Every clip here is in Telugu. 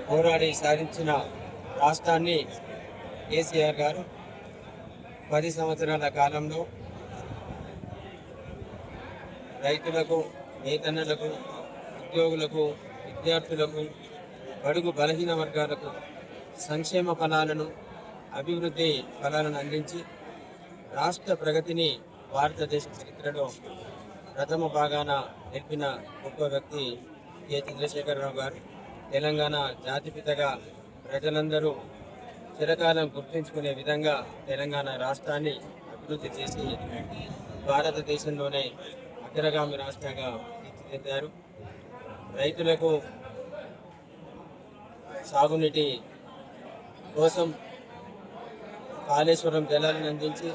పోరాడి సాధించిన రాష్ట్రాన్ని కేసీఆర్ గారు 10 సంవత్సరాల కాలంలో రైతులకు, నేతన్నలకు, ఉద్యోగులకు, విద్యార్థులకు, బడుగు బలహీన వర్గాలకు సంక్షేమ ఫలాలను, అభివృద్ధి ఫలాలను అందించి రాష్ట్ర ప్రగతిని భారతదేశ చరిత్రలో ప్రథమ భాగాన నిలిపిన గొప్ప వ్యక్తి కె. చంద్రశేఖరరావు గారు. తెలంగాణ జాతిపితగా ప్రజలందరూ చిరకాలం గుర్తుంచుకునే విధంగా తెలంగాణ రాష్ట్రాన్ని అభివృద్ధి చేసి భారతదేశంలోనే అగ్రగామి రాష్ట్రంగా తీర్చిదిద్దారు. రైతులకు సాగునీటి కోసం కాళేశ్వరం జలాలను అందించి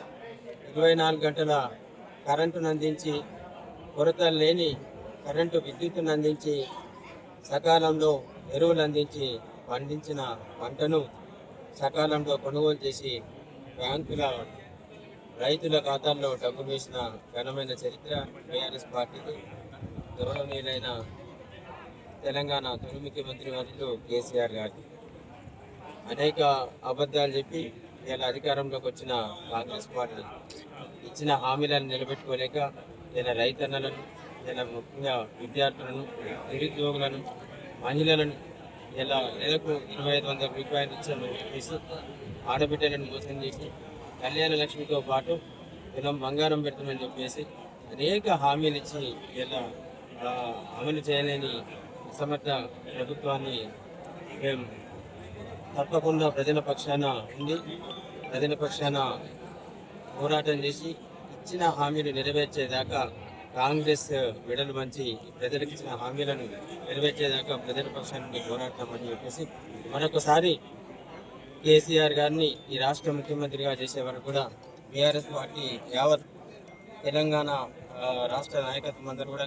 24 గంటల కరెంటును అందించి, కొరత లేని కరెంటు విద్యుత్తును అందించి, సకాలంలో ఎరువులు అందించి పండించిన పంటను సకాలంలో కొనుగోలు చేసి బ్యాంకుల రైతుల ఖాతాల్లో డబ్బులు వేసిన ఘనమైన చరిత్ర టీఆర్ఎస్ పార్టీకి. గౌరవనీయులైన తెలంగాణ తొలి ముఖ్యమంత్రి వర్యులు కేసీఆర్ గారు అనేక అబద్ధాలు చెప్పి ఇలా అధికారంలోకి వచ్చిన కాంగ్రెస్ పార్టీ ఇచ్చిన హామీలను నిలబెట్టుకోలేక ఇలా రైతన్నలను, ఇలా ముఖ్యంగా విద్యార్థులను, నిరుద్యోగులను, మహిళలను ఇలా నెలకు 2500 రూపాయలు ఇచ్చామని చెప్పేసి ఆడబిడ్డలను మోసం చేసి కళ్యాణ లక్ష్మితో పాటు తులం బంగారం పెడతామని చెప్పేసి అనేక హామీలు ఇచ్చి ఇలా అమలు చేయలేని అసమర్థ ప్రభుత్వాన్ని మేము తప్పకుండా ప్రజల పక్షాన ఉండి, ప్రజల పక్షాన పోరాటం చేసి ఇచ్చిన హామీలు నెరవేర్చేదాకా కాంగ్రెస్ మెడలు మంచి ప్రజలకు ఇచ్చిన హామీలను నెరవేర్చేదాకా ప్రజల పక్షాన్ని పోరాడతామని చెప్పేసి మరొకసారి కేసీఆర్ గారిని ఈ రాష్ట్ర ముఖ్యమంత్రిగా చేసే వరకు కూడా బీఆర్ఎస్ పార్టీ యావత్ తెలంగాణ రాష్ట్ర నాయకత్వం అందరూ కూడా